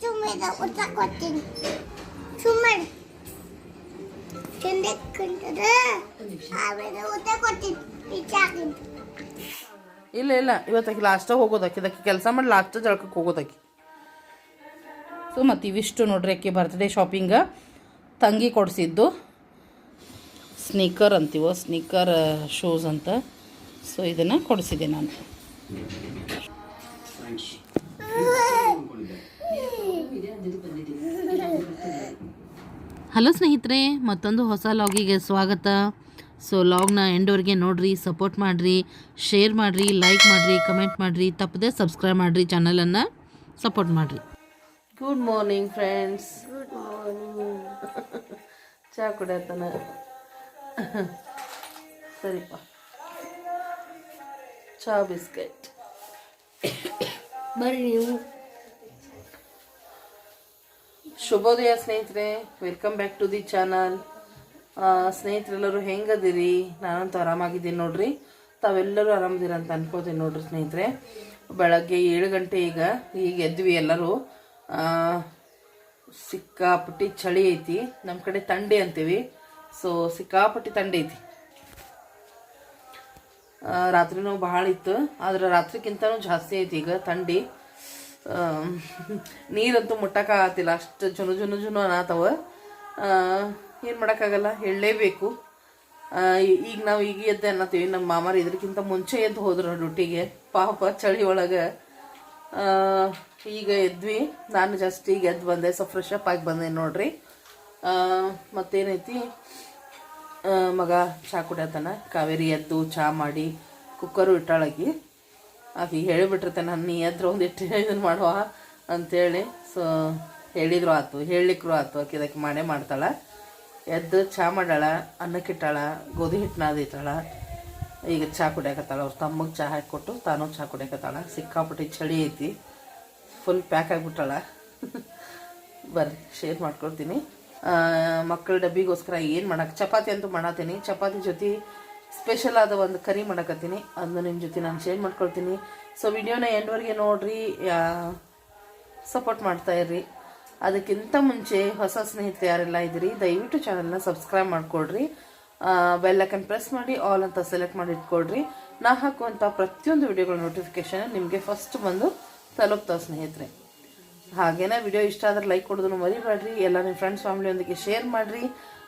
ಚುಮ್ಮಿದ ಊಟ ಕೊಡ್ತೀನಿ ಸುಮ್ಮನೆ ತಿಂದಕ್ಕಿಂತದ ಆಮೇಲೆ ಊಟ ಕೊಡ್ತೀನಿ ಪಿಚ್ಚಾಕಿಂತ ಇಲ್ಲ ಇಲ್ಲ ಇವತ್ತಾಕಿ ಲಾಸ್ಟಾಗಿ ಹೋಗೋದಾಕಿ ಇದಕ್ಕೆ ಕೆಲಸ ಮಾಡಿ ಲಾಸ್ಟ್ ಜಳಕಕ್ಕೆ ಹೋಗೋದಾಕಿ. ಸೊ ಮತ್ತು ಇವಿಷ್ಟು ನೋಡ್ರಿ ಆಕೆ ಬರ್ತ್ಡೇ ಶಾಪಿಂಗ ತಂಗಿ ಕೊಡಿಸಿದ್ದು ಸ್ನೀಕರ್ ಅಂತೀವೋ ಸ್ನೀಕರ್ ಶೂಸ್ ಅಂತ. ಸೊ ಇದನ್ನು ಕೊಡಿಸಿದೆ ನಾನು. ಹಲೋ ಸ್ನೇಹಿತರೆ, ಮತ್ತೊಂದು ಹೊಸ ಲಾಗಿಗೆ ಸ್ವಾಗತ. ಸೊ ಲಾಗ್ನ ಎಂಡ್ವರೆಗೆ ನೋಡಿರಿ, ಸಪೋರ್ಟ್ ಮಾಡಿರಿ, ಶೇರ್ ಮಾಡಿರಿ, ಲೈಕ್ ಮಾಡಿರಿ, ಕಮೆಂಟ್ ಮಾಡಿರಿ, ತಪ್ಪದೆ ಸಬ್ಸ್ಕ್ರೈಬ್ ಮಾಡಿರಿ, ಚಾನಲನ್ನು ಸಪೋರ್ಟ್ ಮಾಡಿರಿ. Good morning friends. Good morning. ಚಹಾ ಕುಡಿಯತ್ತಾನ. ಸರಿಪ್ಪ, ಚಹಾ ಬಿಸ್ಕೆಟ್ ಬರ್ರಿ ನೀವು. ಶುಭೋದಯ ಸ್ನೇಹಿತರೆ, welcome back to the channel. ಸ್ನೇಹಿತರೆಲ್ಲರೂ ಹೆಂಗದಿರಿ? ನಾನಂತೂ ಆರಾಮಾಗಿದ್ದೀನಿ ನೋಡ್ರಿ. ತಾವೆಲ್ಲರೂ ಆರಾಮದಿರ ಅಂತ ಅನ್ಕೋತೀನಿ ನೋಡ್ರಿ ಸ್ನೇಹಿತರೆ. ಬೆಳಗ್ಗೆ 7 ಗಂಟೆ ಈಗ ಎದ್ವಿ ಎಲ್ಲರೂ. ಸಿಕ್ಕಾಪಟ್ಟಿ ಚಳಿ ಐತಿ, ನಮ್ಮ ಕಡೆ ತಂಡಿ ಅಂತೀವಿ. ಸೊ ಸಿಕ್ಕಾಪಟ್ಟಿ ತಂಡಿ ಐತಿ. ರಾತ್ರಿನೂ ಭಾಳ ಇತ್ತು, ಆದ್ರೆ ರಾತ್ರಿಗಿಂತನೂ ಜಾಸ್ತಿ ಐತಿ ಈಗ ತಂಡಿ. ನೀರಂತೂ ಮುಟ್ಟಕ್ಕಾಗತ್ತಿಲ್ಲ, ಅಷ್ಟು ಜುನು ಅನ್ನತ್ತವ. ಏನು ಮಾಡೋಕ್ಕಾಗಲ್ಲ, ಹೇಳಲೇಬೇಕು. ಈಗ ನಾವು ಈಗ ಎದ್ದೆ ಅನ್ನತ್ತೀವಿ. ನಮ್ಮ ಮಾಮಾರು ಇದಕ್ಕಿಂತ ಮುಂಚೆ ಎದ್ದು ಹೋದ್ರು ಡ್ಯೂಟಿಗೆ, ಪಾಪ ಚಳಿ ಒಳಗೆ. ಈಗ ಎದ್ವಿ, ನಾನು ಜಸ್ಟ್ ಈಗ ಎದ್ದು ಬಂದೆ, ಸೊ ಫ್ರೆಶ್ ಅಪ್ ಆಗಿ ಬಂದೆ ನೋಡ್ರಿ. ಮತ್ತೇನೈತಿ, ಮಗ ಚಹಾ ಕುಡಿಯತ್ತಾನ. ಕಾವೇರಿ ಎದ್ದು ಚಹಾ ಮಾಡಿ ಕುಕ್ಕರು ಇಟ್ಟಾಳಾಗಿ. ಆಕೆ ಹೇಳಿಬಿಟ್ಟಿರ್ತೆ, ನಾನು ನೀ ಎದ್ರು ಒಂದಿಟ್ಟು ಇದನ್ನು ಮಾಡುವ ಅಂಥೇಳಿ. ಸೊ ಹೇಳಿದ್ರು ಆಯ್ತು, ಹೇಳಲಿಕ್ಕೂ ಆಯ್ತು. ಆಕೆ ಮಾಡೇ ಮಾಡ್ತಾಳೆ. ಎದ್ದು ಚಹಾ ಮಾಡಾಳ, ಅನ್ನಕ್ಕಿಟ್ಟಾಳ, ಗೋಧಿ ಹಿಟ್ಟು ನಾದಿಟ್ಟಾಳ. ಈಗ ಚಹಾ ಕುಡಿಯಕತ್ತಾಳ. ಅವ್ರ ತಮ್ಮಗೆ ಚಹಾ ಹಾಕಿಕೊಟ್ಟು ತಾನು ಚಹಾ ಕುಡಿಯಕತ್ತಾಳ. ಸಿಕ್ಕಾಪಟ್ಟಿ ಚಳಿ ಐತಿ, ಫುಲ್ ಪ್ಯಾಕ್ ಆಗಿಬಿಟ್ಟಾಳ. ಬರ್ರಿ ಶೇರ್ ಮಾಡ್ಕೊಡ್ತೀನಿ. ಮಕ್ಕಳ ಡಬ್ಬಿಗೋಸ್ಕರ ಏನು ಮಾಡಕ್ಕೆ, ಚಪಾತಿ ಅಂತೂ ಮಾಡತ್ತೀನಿ. ಚಪಾತಿ ಜೊತೆ ಸ್ಪೆಷಲ್ ಆದ ಒಂದು ಕರಿ ಮಾಡಕತ್ತೀನಿ, ಅದನ್ನು ನಿಮ್ಮ ಜೊತೆ ನಾನು ಶೇರ್ ಮಾಡ್ಕೊಳ್ತೀನಿ. ಸೊ ವಿಡಿಯೋನ ಎಂಡ್ವರೆಗೆ ನೋಡಿರಿ, ಸಪೋರ್ಟ್ ಮಾಡ್ತಾಯಿರ್ರಿ. ಅದಕ್ಕಿಂತ ಮುಂಚೆ ಹೊಸ ಸ್ನೇಹಿತರು ಯಾರೆಲ್ಲ ಇದ್ದೀರಿ, ದಯವಿಟ್ಟು ಚಾನಲ್ನ ಸಬ್ಸ್ಕ್ರೈಬ್ ಮಾಡ್ಕೊಳ್ರಿ. ಬೆಲ್ ಐಕನ್ ಪ್ರೆಸ್ ಮಾಡಿ ಆಲ್ ಅಂತ ಸೆಲೆಕ್ಟ್ ಮಾಡಿ ಇಟ್ಕೊಳ್ರಿ. ನಾ ಹಾಕುವಂಥ ಪ್ರತಿಯೊಂದು ವಿಡಿಯೋಗಳ ನೋಟಿಫಿಕೇಶನ್ ನಿಮಗೆ ಫಸ್ಟ್ ಬಂದು ತಲುಪ್ತಾವೆ ಸ್ನೇಹಿತರೆ. ಹಾಗೇನೇ ವಿಡಿಯೋ ಇಷ್ಟ ಆದರೆ ಲೈಕ್ ಕೊಡೋದನ್ನು ಮರಿಬೇಡ್ರಿ. ಎಲ್ಲ ನಿಮ್ಮ ಫ್ರೆಂಡ್ಸ್ ಫ್ಯಾಮಿಲಿಯೊಂದಿಗೆ ಶೇರ್ ಮಾಡಿರಿ.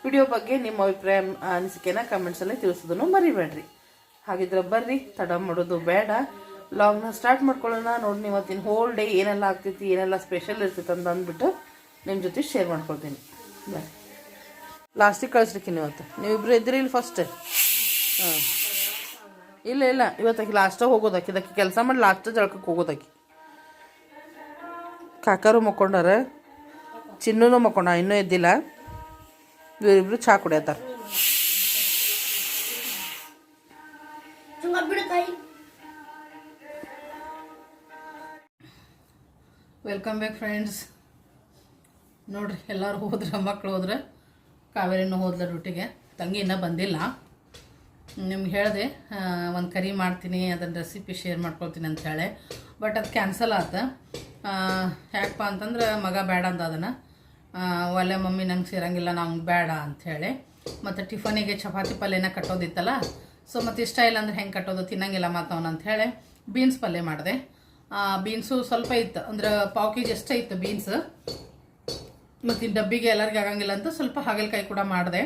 ವಿಡಿಯೋ ಬಗ್ಗೆ ನಿಮ್ಮ ಅಭಿಪ್ರಾಯ ಅನಿಸಿಕೆನ ಕಮೆಂಟ್ಸಲ್ಲಿ ತಿಳಿಸೋದನ್ನು ಮರಿಬೇಡ್ರಿ. ಹಾಗಿದ್ರೆ ಬರ್ರಿ, ತಡ ಮಾಡೋದು ಬೇಡ, ಲಾಗ್ನ ಸ್ಟಾರ್ಟ್ ಮಾಡ್ಕೊಳ್ಳೋಣ. ನೋಡಿ, ಇವತ್ತಿನ ಹೋಲ್ ಡೇ ಏನೆಲ್ಲ ಆಗ್ತೈತಿ, ಏನೆಲ್ಲ ಸ್ಪೆಷಲ್ ಇರ್ತೈತೆ ಅಂತ ಅಂದ್ಬಿಟ್ಟು ನಿಮ್ಮ ಜೊತೆ ಶೇರ್ ಮಾಡ್ಕೊಳ್ತೀನಿ. ಬರ್ರಿ, ಲಾಸ್ಟಿಗೆ ಕಳಿಸ್ಲಿಕ್ಕಿನಿ ಇವತ್ತು. ನೀವಿಬ್ರು ಇದ್ರಿ ಇಲ್ಲಿ ಫಸ್ಟ್. ಹಾಂ, ಇಲ್ಲ ಇಲ್ಲ ಇವತ್ತಾಕಿ ಲಾಸ್ಟಾಗಿ ಹೋಗೋದಾಕಿ. ಇದಕ್ಕೆ ಕೆಲಸ ಮಾಡಿ ಲಾಸ್ಟ್ ಜಳಕಕ್ಕೆ ಹೋಗೋದಾಕಿ. ಕಾಕಾರು ಮಕ್ಕೊಂಡಾರ, ಚಿನ್ನೂ ಮಕ್ಕೊಂಡ, ಇನ್ನೂ ಎದ್ದಿಲ್ಲ. ಇವರಿಬ್ರು ಚಹಾ ಕುಡಿಯತ್ತಾರ. Welcome back friends. ನೋಡ್ರಿ, ಎಲ್ಲರೂ ಹೋದ್ರೆ, ಮಕ್ಕಳು ಹೋದ್ರೆ, ಕಾವೇರಿನೂ ಹೋದ್ಲ ಡ್ಯೂಟಿಗೆ. ತಂಗಿ ಇನ್ನೂ ಬಂದಿಲ್ಲ. ನಿಮ್ಗೆ ಹೇಳಿದೆ ಒಂದು ಕರಿ ಮಾಡ್ತೀನಿ, ಅದನ್ನ ರೆಸಿಪಿ ಶೇರ್ ಮಾಡ್ಕೊಳ್ತೀನಿ ಅಂತ ಹೇಳಿ. ಬಟ್ ಅದು ಕ್ಯಾನ್ಸಲ್ ಆಯ್ತು. ಯಾಕಪ್ಪ ಅಂತಂದ್ರೆ ಮಗ ಬೇಡ ಅಂದ ಅದನ್ನು. ಒಳ್ಳೆ ಮಮ್ಮಿ ನಂಗೆ ಸೇರಂಗಿಲ್ಲ, ನಂಗೆ ಬೇಡ ಅಂಥೇಳಿ. ಮತ್ತು ಟಿಫನಿಗೆ ಚಪಾತಿ ಪಲ್ಯನ ಕಟ್ಟೋದಿತ್ತಲ್ಲ. ಸೊ ಮತ್ತು ಇಷ್ಟ ಇಲ್ಲ ಅಂದ್ರೆ ಹೆಂಗೆ ಕಟ್ಟೋದು, ತಿನ್ನಂಗಿಲ್ಲ ಮತ್ತು ಅವನು ಅಂಥೇಳಿ ಬೀನ್ಸ್ ಪಲ್ಯ ಮಾಡಿದೆ. ಬೀನ್ಸು ಸ್ವಲ್ಪ ಇತ್ತು, ಅಂದ್ರೆ 1/4 kg ಅಷ್ಟೇ ಇತ್ತು ಬೀನ್ಸ್. ಮತ್ತು ಈ ಡಬ್ಬಿಗೆ ಎಲ್ಲರಿಗೂ ಆಗಂಗಿಲ್ಲ ಅಂತ ಸ್ವಲ್ಪ ಹಾಗಲಕಾಯಿ ಕೂಡ ಮಾಡಿದೆ.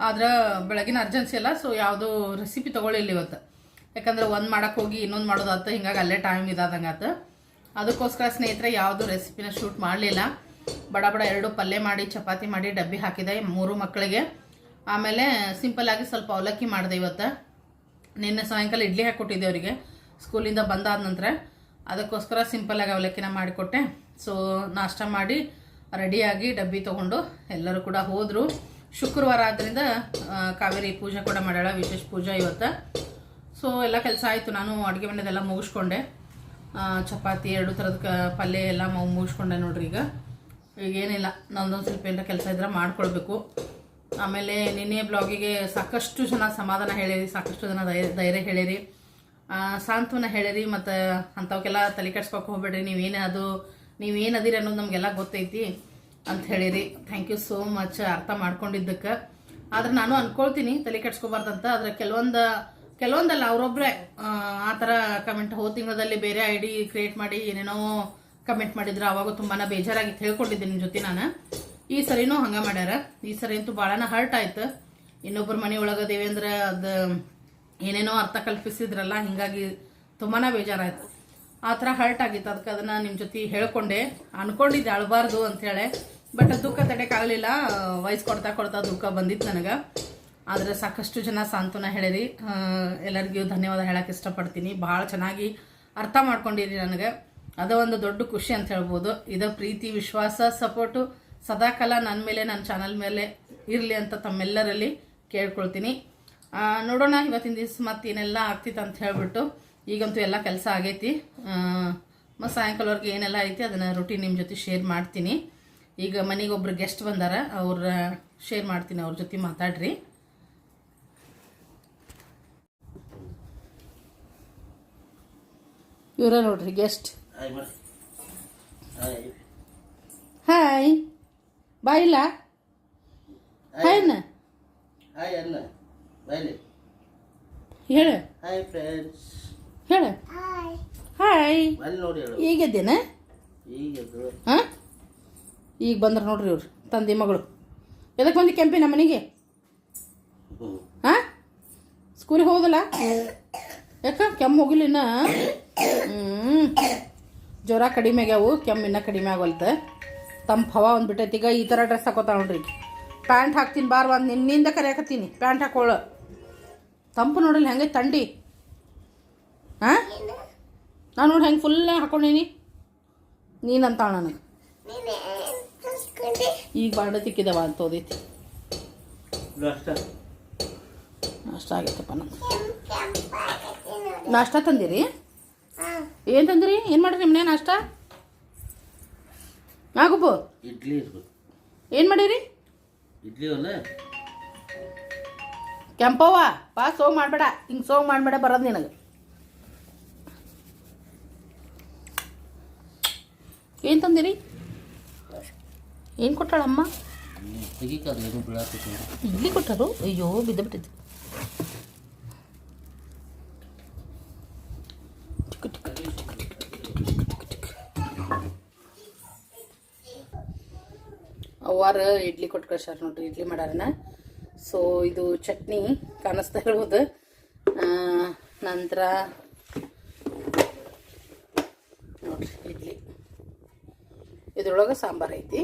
ಆದ್ರೆ ಬೆಳಗಿನ ಅರ್ಜೆನ್ಸಿ ಅಲ್ಲ, ಸೊ ಯಾವುದೂ ರೆಸಿಪಿ ತೊಗೊಳ್ಳಿಲ್ಲ ಇವತ್ತು. ಯಾಕಂದ್ರೆ ಒಂದು ಮಾಡೋಕ್ಕೆ ಹೋಗಿ ಇನ್ನೊಂದು ಮಾಡೋದಾಯ್ತು, ಹಿಂಗಾಗಿ ಅಲ್ಲೇ ಟೈಮ್ ಇದಾದಂಗೆ ಆಯ್ತು. ಅದಕ್ಕೋಸ್ಕರ ಸ್ನೇಹಿತರೆ ಯಾವುದೂ ರೆಸಿಪಿನ ಶೂಟ್ ಮಾಡಲಿಲ್ಲ. ಬಡ 2 ಪಲ್ಯ ಮಾಡಿ, ಚಪಾತಿ ಮಾಡಿ ಡಬ್ಬಿ ಹಾಕಿದೆ 3 ಮಕ್ಕಳಿಗೆ. ಆಮೇಲೆ ಸಿಂಪಲ್ಲಾಗಿ ಸ್ವಲ್ಪ ಅವಲಕ್ಕಿ ಮಾಡಿದೆ ಇವತ್ತು. ನಿನ್ನೆ ಸಾಯಂಕಾಲ ಇಡ್ಲಿ ಹಾಕಿಕೊಟ್ಟಿದ್ದೆ ಅವರಿಗೆ ಸ್ಕೂಲಿಂದ ಬಂದಾದ ನಂತರ. ಅದಕ್ಕೋಸ್ಕರ ಸಿಂಪಲ್ಲಾಗಿ ಅವಲಕ್ಕಿನ ಮಾಡಿಕೊಟ್ಟೆ. ಸೊ ನಾಷ್ಟ ಮಾಡಿ ರೆಡಿಯಾಗಿ ಡಬ್ಬಿ ತೊಗೊಂಡು ಎಲ್ಲರೂ ಕೂಡ ಹೋದರು. ಶುಕ್ರವಾರ ಆದ್ದರಿಂದ ಕಾವೇರಿ ಪೂಜೆ ಕೂಡ ಮಾಡ್ಯಾಳ, ವಿಶೇಷ ಪೂಜೆ ಇವತ್ತು. ಸೊ ಎಲ್ಲ ಕೆಲಸ ಆಯಿತು. ನಾನು ಅಡುಗೆ ಮನೆಯದೆಲ್ಲ ಮುಗಿಸ್ಕೊಂಡೆ. ಚಪಾತಿ 2 ಥರದ ಪಲ್ಯ ಎಲ್ಲ ಮುಗಿಸ್ಕೊಂಡೆ ನೋಡ್ರಿ. ಈಗ ಏನಿಲ್ಲ, ನಂದೊಂದು ಸ್ವಲ್ಪ ಏನಾರ ಕೆಲಸ ಇದ್ರೆ ಮಾಡ್ಕೊಳ್ಬೇಕು. ಆಮೇಲೆ ನಿನ್ನೆ ಬ್ಲಾಗಿಗೆ ಸಾಕಷ್ಟು ಜನ ಸಮಾಧಾನ ಹೇಳಿರಿ, ಸಾಕಷ್ಟು ಜನ ಧೈರ್ಯ ಹೇಳಿರಿ, ಸಾಂತ್ವನ ಹೇಳಿರಿ. ಮತ್ತು ಅಂಥವಕ್ಕೆಲ್ಲ ತಲೆ ಕೆಡ್ಸ್ಕೊಕ್ಕೆ ಹೋಗ್ಬೇಡ್ರಿ. ನೀವೇನೇ ಅದು ನೀವೇನು ಅದಿರಿ ಅನ್ನೋದು ನಮಗೆಲ್ಲ ಗೊತ್ತೈತಿ ಅಂತ ಹೇಳಿರಿ. ಥ್ಯಾಂಕ್ ಯು ಸೋ ಮಚ್ ಅರ್ಥ ಮಾಡ್ಕೊಂಡಿದ್ದಕ್ಕೆ. ಆದ್ರೆ ನಾನು ಅನ್ಕೊಳ್ತೀನಿ ತಲೆ ಕೆಡ್ಸ್ಕೊಬಾರ್ದಂತ. ಆದ್ರೆ ಕೆಲವೊಂದಲ್ಲ ಅವರೊಬ್ಬರೇ ಆ ಥರ ಕಮೆಂಟ್ ಹೋದ ತಿಂಗಳಲ್ಲಿ ಬೇರೆ ID ಕ್ರಿಯೇಟ್ ಮಾಡಿ ಏನೇನೋ ಕಮೆಂಟ್ ಮಾಡಿದ್ರು. ಅವಾಗ ತುಂಬಾ ಬೇಜಾರಾಗಿತ್ತು, ಹೇಳ್ಕೊಂಡಿದ್ದೀನಿ ನಿಮ್ಮ ಜೊತೆ ನಾನು. ಈ ಸರಿನೂ ಹಂಗೆ ಮಾಡ್ಯಾರ. ಈ ಸರಿ ಅಂತೂ ಭಾಳನ ಹರ್ಟ್ ಆಯ್ತು. ಇನ್ನೊಬ್ಬರ ಮನೆ ಒಳಗೆ ದೇವೇಂದ್ರ ಅದು ಏನೇನೋ ಅರ್ಥ ಕಲ್ಪಿಸಿದ್ರಲ್ಲ, ಹಿಂಗಾಗಿ ತುಂಬಾ ಬೇಜಾರಾಯ್ತು. ಆ ಥರ ಹರ್ಟ್ ಆಗಿತ್ತು. ಅದಕ್ಕೆ ಅದನ್ನು ನಿಮ್ಮ ಜೊತೆ ಹೇಳ್ಕೊಂಡೆ. ಅನ್ಕೊಂಡಿದ್ದೆ ಅಳಬಾರ್ದು ಅಂಥೇಳಿ, ಬಟ್ ದುಃಖ ತಡೆಯೋಕ್ಕಾಗಲಿಲ್ಲ. ವಯಸ್ಸು ಕೊಡ್ತಾ ದುಃಖ ಬಂದಿತ್ತು ನನಗೆ. ಆದರೆ ಸಾಕಷ್ಟು ಜನ ಸಾಂತ್ವನ ಹೇಳಿರಿ. ಎಲ್ಲರಿಗೂ ಧನ್ಯವಾದ ಹೇಳಕ್ಕೆ ಇಷ್ಟಪಡ್ತೀನಿ. ಭಾಳ ಚೆನ್ನಾಗಿ ಅರ್ಥ ಮಾಡ್ಕೊಂಡಿರಿ ನನಗೆ. ಅದು ಒಂದು ದೊಡ್ಡ ಖುಷಿ ಅಂತ ಹೇಳ್ಬೋದು. ಇದು ಪ್ರೀತಿ, ವಿಶ್ವಾಸ, ಸಪೋರ್ಟು ಸದಾಕಾಲ ನನ್ನ ಮೇಲೆ, ನನ್ನ ಚಾನಲ್ ಮೇಲೆ ಇರಲಿ ಅಂತ ತಮ್ಮೆಲ್ಲರಲ್ಲಿ ಕೇಳ್ಕೊಳ್ತೀನಿ. ನೋಡೋಣ ಇವತ್ತಿನ ದಿವಸ ಮತ್ತೆ ಏನೆಲ್ಲ ಆಗ್ತಿತ್ತು ಅಂತ ಹೇಳ್ಬಿಟ್ಟು. ಈಗಂತೂ ಎಲ್ಲ ಕೆಲಸ ಆಗೈತಿ. ಮತ್ತು ಸಾಯಂಕಾಲವರೆಗೆ ಏನೆಲ್ಲ ಐತಿ ಅದನ್ನು ರೂಟೀನ್ ನಿಮ್ಮ ಜೊತೆ ಶೇರ್ ಮಾಡ್ತೀನಿ. ಈಗ ಮನೆಗೆ ಒಬ್ರು ಗೆಸ್ಟ್ ಬಂದಾರ, ಅವ್ರ ಶೇರ್ ಮಾಡ್ತೀನಿ, ಅವ್ರ ಜೊತೆ ಮಾತಾಡ್ರಿ. ಇವರ ನೋಡ್ರಿ ಗೆಸ್ಟ್. ಹಾಯ್ ಬಾಯಿಲ್ಲ ಹಾಯ್ನ ಹೇಳ. ಹೇಳ ಹಾಯ್. ಈಗೆದ್ದೇನ? ಹಾಂ, ಈಗ ಬಂದ್ರೆ ನೋಡ್ರಿ ಇವ್ರು ತಂದೆ ಮಗಳು. ಎದಕ್ಕೆ ಬಂದು ಕೆಂಪಿನ ಮನೆಗೆ? ಹಾಂ, ಸ್ಕೂಲಿಗೆ ಹೋದಲ್ಲ? ಯಾಕ ಕೆಮ್ಮು ಹೋಗಿಲ್ಲ ಇನ್ನ? ಜ್ವರ ಕಡಿಮೆ ಆಗ್ಯಾವು, ಕೆಮ್ಮು ಇನ್ನೂ ಕಡಿಮೆ ಆಗೋಲ್ತ. ತಂಪು ಹವಾ ಒಂದು ಬಿಟ್ಟೈತಿ. ಈಗ ಈ ಥರ ಡ್ರೆಸ್ ಹಾಕೋತಾಳ ನೋಡ್ರಿ. ಪ್ಯಾಂಟ್ ಹಾಕ್ತೀನಿ ಬಾರ್ ಒಂದು ನಿನ್ನಿಂದ ಕರೆಯಾಕತ್ತೀನಿ ಪ್ಯಾಂಟ್ ಹಾಕೊಳ್ಳ. ತಂಪು ನೋಡಿಲ್ಲ ಹೆಂಗೆ ಥಂಡಿ. ಹಾಂ, ನಾನು ನೋಡಿ ಹೆಂಗೆ ಫುಲ್ ಹಾಕೊಂಡೀನಿ. ನೀನಂತಾಳ ನನಗೆ ಈಗ ಬಾಂಡೆ ತಿಕ್ಕಿದವ ಅಂತ ಓದೈತಿ. ನಾಷ್ಟ ಆಗೈತಪ್ಪ ನಮ್ದು. ನಾಷ್ಟ ತಂದಿರಿ? ಏನು ತಂದಿರಿ? ಏನು ಮಾಡಿರಿ ನಿಮ್ಮನೆ ನಾಷ್ಟ? ಆಗುಬ್ಬು ಇಡ್ಲಿ ಏನು ಮಾಡಿರಿ? ಇಡ್ಲಿ ಅಲ್ಲ ಕೆಂಪವ್ವ ಬಾ, ಸೋಗ್ ಮಾಡಬೇಡ, ಹಿಂಗೆ ಸೋಗ್ ಮಾಡಬೇಡ, ಬರೋದು ನಿನಗೆ. ಏನು ತಂದಿರಿ? ಏನು ಕೊಟ್ಟಾಳಮ್ಮ? ಇಡ್ಲಿ ಕೊಟ್ಟರು? ಅಯ್ಯೋ ಬಿದ್ದು ಬಿಟ್ಟಿದ್ದು. ಅವ್ವಾರ ಇಡ್ಲಿ ಕೊಟ್ಟು ಕಳ್ಸಾರ ನೋಡ್ರಿ. ಇಡ್ಲಿ ಮಾಡ್ಯಾರನ. ಸೊ ಇದು ಚಟ್ನಿ ಕಾಣಿಸ್ತಾ ಇರ್ಬೋದು. ನಂತರ ನೋಡ್ರಿ ಇಡ್ಲಿ, ಇದ್ರೊಳಗೆ ಸಾಂಬಾರು ಐತಿ.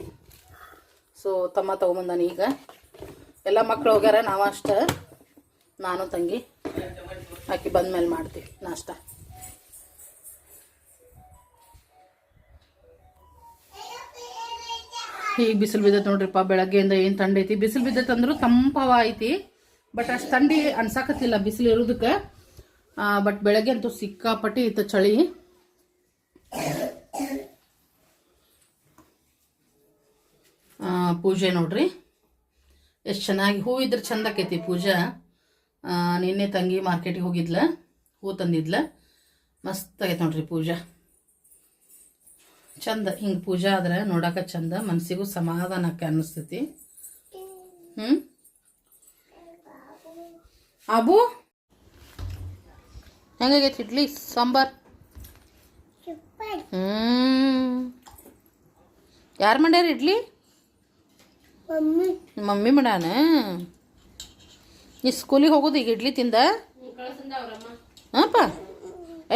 ಸೊ ತಮ್ಮ ತೊಗೊಂಬಂದಾನ. ಈಗ ಎಲ್ಲ ಮಕ್ಕಳು ಹೋಗ್ಯಾರ, ನಾವು ಅಷ್ಟ, ನಾನು ತಂಗಿ ಆಕಿ ಬಂದ್ಮೇಲೆ ಮಾಡ್ತೀವಿ ನಾಷ್ಟ. ಈಗ ಬಿಸಿಲು ಬಿದ್ದೈತೆ ನೋಡ್ರಿಪ್ಪ. ಬೆಳಗ್ಗೆಯಿಂದ ಏನು ಥಂಡಿ ಐತಿ. ಬಿಸಿಲು ಬಿದ್ದೈತೆ ಅಂದ್ರೂ ತಂಪವ ಐತಿ, ಬಟ್ ಅಷ್ಟು ಥಂಡಿ ಅನ್ಸಾಕತ್ತಿಲ್ಲ ಬಿಸಿಲು ಇರೋದಕ್ಕೆ. ಬಟ್ ಬೆಳಗ್ಗೆ ಅಂತೂ ಸಿಕ್ಕಾಪಟ್ಟಿ ಇತ್ತು ಚಳಿ. ಪೂಜೆ ನೋಡ್ರಿ ಎಷ್ಟು ಚೆನ್ನಾಗಿ ಹೂ ಇದ್ರೆ ಚಂದ ಆಕೈತಿ ಪೂಜಾ. ನಿನ್ನೆ ತಂಗಿ ಮಾರ್ಕೆಟಿಗೆ ಹೋಗಿದ್ಲ, ಹೂ ತಂದಿದ್ಲ. ಮಸ್ತ್ ಆಗೈತೆ ನೋಡ್ರಿ ಪೂಜಾ. ಚಂದ ಹಿಂಗೆ ಪೂಜಾ ಆದ್ರೆ ನೋಡಕ್ಕೆ ಚಂದ, ಮನಸ್ಸಿಗೂ ಸಮಾಧಾನಕ್ಕೆ ಅನ್ನಿಸ್ತೈತಿ. ಅಬು ಹೆಂಗಾಗೈತಿ ಇಡ್ಲಿ ಸಾಂಬಾರ್? ಯಾರು ಮಾಡ್ಯಾರ ಇಡ್ಲಿ? ಮಮ್ಮಿ ಮಾಡ್ಯಾನ. ನೀ ಸ್ಕೂಲಿಗೆ ಹೋಗೋದು ಈಗ ಇಡ್ಲಿ ತಿಂದ? ಹಾಂಪ್ಪ,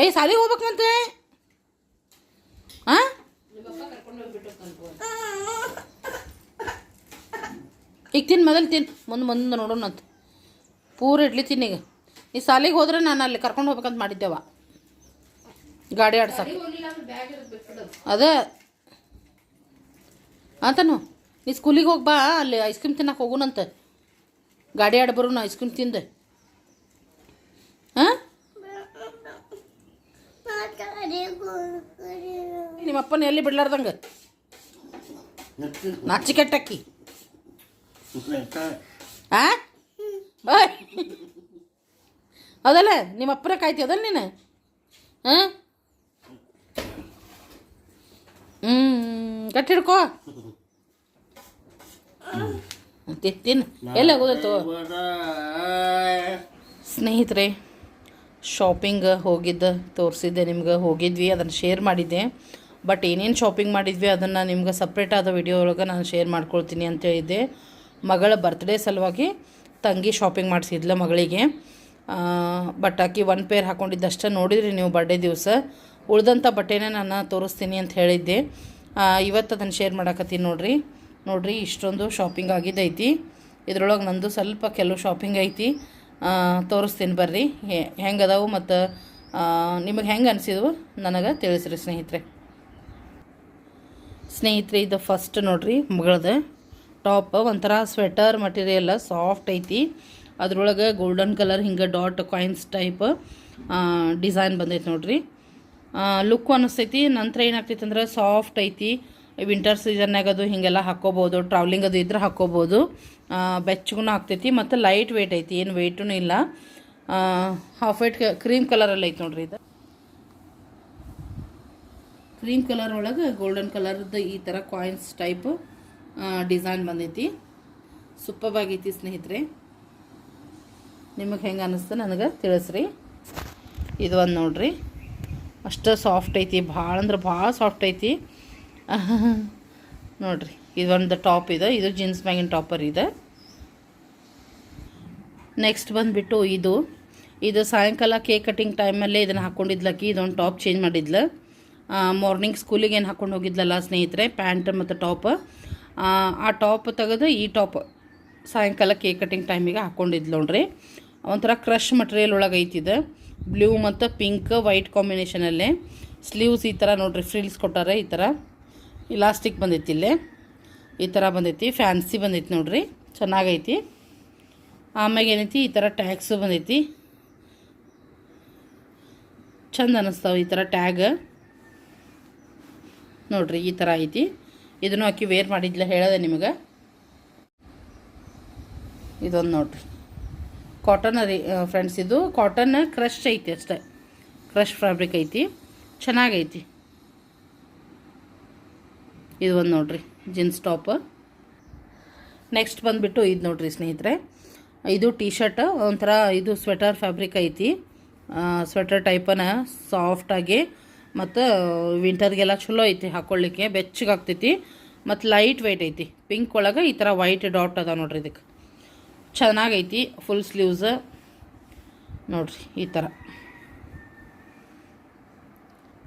ಏಯ್ ಸಾಲಿಗೆ ಹೋಗ್ಬೇಕು ಮತ್ತೆ. ಹಾಂ, ಈಗ ತಿನ್ನು, ಮೊದಲು ತಿನ್ನು, ಮುಂದೆ ನೋಡೋಣ ಅಂತ. ಪೂರ ಇಡ್ಲಿ ತಿನ್ನೀಗ. ಈ ಸಾಲಿಗೆ ಹೋದ್ರೆ ನಾನು ಅಲ್ಲಿ ಕರ್ಕೊಂಡು ಹೋಗ್ಬೇಕಂತ ಮಾಡಿದ್ದೆವ, ಗಾಡಿ ಆಡ್ಸಕ್ಕೆ. ಅದೇ ಆತನು, ನೀ ಸ್ಕೂಲಿಗೆ ಹೋಗಿ ಬಾ, ಅಲ್ಲಿ ಐಸ್ ಕ್ರೀಮ್ ತಿನ್ನಕ್ಕೆ ಹೋಗೋಣಂತ. ಗಾಡಿ ಆಡಿ ಬರೋಣ ಐಸ್ ಕ್ರೀಮ್ ತಿಂದೆ. ಹಾಂ, ನಿಮ್ಮಪ್ಪನ ಎಲ್ಲಿ ಬಿಡ್ಲಾರ್ದಂಗೆ ನಾಚಿಕೆಟ್ಟಕ್ಕಿ. ಹಾಂ, ಅದಲ್ಲ ನಿಮ್ಮಪ್ಪನ ಕಾಯ್ತಿ ಅದಲ್ಲ ನೀನು. ಹಾಂ, ಗಟ್ಟಿ ಹಿಡ್ಕೋ ತಿನ್ನು ಎಲ್ಲ ಹೋದತ್ತು ಸ್ನೇಹಿತರೆ. ಶಾಪಿಂಗ್ ಹೋಗಿದ್ದೆ ತೋರಿಸಿದ್ದೆ ನಿಮ್ಗೆ, ಹೋಗಿದ್ವಿ ಅದನ್ನು ಶೇರ್ ಮಾಡಿದ್ದೆ. ಬಟ್ ಏನೇನು ಶಾಪಿಂಗ್ ಮಾಡಿದ್ವಿ ಅದನ್ನು ನಿಮ್ಗೆ ಸಪ್ರೇಟ್ ಆದ ವಿಡಿಯೋ ಒಳಗೆ ನಾನು ಶೇರ್ ಮಾಡ್ಕೊಳ್ತೀನಿ ಅಂತ ಹೇಳಿದ್ದೆ. ಮಗಳ ಬರ್ತ್ಡೇ ಸಲುವಾಗಿ ತಂಗಿ ಶಾಪಿಂಗ್ ಮಾಡಿಸಿದ್ಲ ಮಗಳಿಗೆ. ಬಟ್ ಆಕಿ ಒನ್ ಪೇರ್ ಹಾಕ್ಕೊಂಡಿದ್ದಷ್ಟೇ ನೋಡಿದ್ರಿ ನೀವು ಬರ್ಡೇ ದಿವಸ. ಉಳ್ದಂಥ ಬಟ್ಟೆನೇ ನಾನು ತೋರಿಸ್ತೀನಿ ಅಂತ ಹೇಳಿದ್ದೆ. ಇವತ್ತು ಅದನ್ನು ಶೇರ್ ಮಾಡಕತ್ತೀನಿ ನೋಡ್ರಿ ಇಷ್ಟೊಂದು ಶಾಪಿಂಗ್ ಆಗಿದ್ದೈತಿ. ಇದ್ರೊಳಗೆ ನಂದು ಸ್ವಲ್ಪ ಕೆಲವು ಶಾಪಿಂಗ್ ಐತಿ, ತೋರಿಸ್ತೀನಿ ಬರ್ರಿ ಹೆಂಗೆ ಅದಾವು ಮತ್ತು ನಿಮಗೆ ಹೆಂಗೆ ಅನಿಸಿದ್ವು ನನಗೆ ತಿಳಿಸ್ರಿ ಸ್ನೇಹಿತರೆ. ಇದು ಫಸ್ಟ್ ನೋಡ್ರಿ ಮಗಳದ ಟಾಪ್, ಒಂಥರ ಸ್ವೆಟರ್ ಮಟೀರಿಯಲ್ ಸಾಫ್ಟ್ ಐತಿ. ಅದ್ರೊಳಗೆ ಗೋಲ್ಡನ್ ಕಲರ್ ಹಿಂಗೆ ಡಾಟ್ ಕಾಯಿನ್ಸ್ ಟೈಪ್ ಡಿಸೈನ್ ಬಂದೈತೆ ನೋಡ್ರಿ. ಲುಕ್ ಅನ್ನಿಸ್ತೈತಿ. ನಂತರ ಏನಾಗ್ತೈತೆ ಅಂದ್ರೆ ಸಾಫ್ಟ್ ಐತಿ. ವಿಂಟರ್ ಸೀಸನ್ನಾಗ ಅದು ಹೀಗೆಲ್ಲ ಹಾಕ್ಕೋಬೋದು, ಟ್ರಾವ್ಲಿಂಗ್ ಅದು ಇದ್ರೆ ಹಾಕ್ಕೋಬೋದು. ಬೆಚ್ಚಗೂ ಆಗ್ತೈತಿ ಮತ್ತು ಲೈಟ್ ವೆಯ್ಟ್ ಐತಿ, ಏನು ವೆಯ್ಟೂ ಇಲ್ಲ. ಹಾಫ್ ವೈಟ್ ಕ್ರೀಮ್ ಕಲರಲ್ಲಿ ಐತೆ ನೋಡ್ರಿ. ಇದು ಕ್ರೀಮ್ ಕಲರ್ ಒಳಗೆ ಗೋಲ್ಡನ್ ಕಲರ್ದು ಈ ಥರ ಕಾಯಿನ್ಸ್ ಟೈಪ್ ಡಿಸೈನ್ ಬಂದೈತಿ. ಸೂಪರ್ ಆಗೈತಿ ಸ್ನೇಹಿತರೆ. ನಿಮಗೆ ಹೆಂಗೆ ಅನ್ನಿಸ್ತು ನನಗೆ ತಿಳಿಸ್ರಿ. ಇದು ಒಂದು ನೋಡ್ರಿ, ಅಷ್ಟು ಸಾಫ್ಟ್ ಐತಿ, ಭಾಳ ಅಂದ್ರೆ ಭಾಳ ಸಾಫ್ಟ್ ಐತಿ ನೋಡ್ರಿ. ಇದೊಂದು ಟಾಪ್ ಇದೆ, ಇದು ಜೀನ್ಸ್ ಮ್ಯಾಗಿನ ಟಾಪರ್ ಇದೆ. ನೆಕ್ಸ್ಟ್ ಬಂದುಬಿಟ್ಟು ಇದು ಸಾಯಂಕಾಲ ಕೇಕ್ ಕಟಿಂಗ್ ಟೈಮಲ್ಲೇ ಇದನ್ನು ಹಾಕ್ಕೊಂಡಿದ್ಲಕ್ಕಿ. ಇದೊಂದು ಟಾಪ್ ಚೇಂಜ್ ಮಾಡಿದ್ಲು. ಮಾರ್ನಿಂಗ್ ಸ್ಕೂಲಿಗೆ ಏನು ಹಾಕ್ಕೊಂಡು ಹೋಗಿದ್ಲಲ್ಲ ಸ್ನೇಹಿತರೆ, ಪ್ಯಾಂಟ್ ಮತ್ತು ಟಾಪ್. ಆ ಟಾಪ್ ತೆಗೆದು ಈ ಟಾಪ್ ಸಾಯಂಕಾಲ ಕೇಕ್ ಕಟಿಂಗ್ ಟೈಮಿಗೆ ಹಾಕ್ಕೊಂಡಿದ್ಲು ನೋಡ್ರಿ. ಒಂಥರ ಕ್ರಶ್ ಮಟೀರಿಯಲ್ ಒಳಗೆ ಐತಿದೆ, ಬ್ಲೂ ಮತ್ತು ಪಿಂಕ್ ವೈಟ್ ಕಾಂಬಿನೇಷನಲ್ಲೇ. ಸ್ಲೀವ್ಸ್ ಈ ಥರ ನೋಡ್ರಿ, ಫ್ರಿಲ್ಸ್ ಕೊಟ್ಟಾರೆ. ಈ ಥರ ಇಲಾಸ್ಟಿಕ್ ಬಂದೈತಿ, ಇಲ್ಲೇ ಈ ಥರ ಬಂದೈತಿ, ಫ್ಯಾನ್ಸಿ ಬಂದೈತಿ ನೋಡ್ರಿ, ಚೆನ್ನಾಗೈತಿ. ಆಮ್ಯಾಗ ಏನೈತಿ ಈ ಥರ ಟ್ಯಾಗ್ಸು ಬಂದೈತಿ, ಚಂದ ಅನ್ನಿಸ್ತಾವೆ ಈ ಥರ ಟ್ಯಾಗ್ ನೋಡ್ರಿ. ಈ ಥರ ಐತಿ. ಇದನ್ನು ಆಕಿ ವೇರ್ ಮಾಡಿದ್ಲ ಹೇಳದೆ ನಿಮಗೆ. ಇದೊಂದು ನೋಡ್ರಿ ಕಾಟನ್ ರೀ ಫ್ರೆಂಡ್ಸ್. ಇದು ಕಾಟನ್ ಕ್ರಶ್ ಐತಿ ಅಷ್ಟೇ, ಕ್ರಶ್ ಫ್ಯಾಬ್ರಿಕ್ ಐತಿ, ಚೆನ್ನಾಗೈತಿ. ಇದು ಒಂದು ನೋಡ್ರಿ ಜೀನ್ಸ್ ಟಾಪ್. ನೆಕ್ಸ್ಟ್ ಬಂದುಬಿಟ್ಟು ಇದು ನೋಡ್ರಿ ಸ್ನೇಹಿತರೆ, ಇದು ಟೀ ಶರ್ಟ್. ಒಂಥರ ಇದು ಸ್ವೆಟರ್ ಫ್ಯಾಬ್ರಿಕ್ ಐತಿ, ಸ್ವೆಟರ್ ಟೈಪನ ಸಾಫ್ಟಾಗಿ ಮತ್ತು ವಿಂಟರ್ಗೆಲ್ಲ ಚಲೋ ಐತಿ ಹಾಕ್ಕೊಳ್ಳಿಕ್ಕೆ, ಬೆಚ್ಚಗಾಗ್ತೈತಿ ಮತ್ತು ಲೈಟ್ ವೆಯ್ಟ್ ಐತಿ. ಪಿಂಕ್ ಒಳಗೆ ಈ ಥರ ವೈಟ್ ಡಾಟ್ ಅದ ನೋಡ್ರಿ, ಇದಕ್ಕೆ ಚೆನ್ನಾಗೈತಿ. ಫುಲ್ ಸ್ಲೀವ್ಸ್ ನೋಡ್ರಿ ಈ ಥರ.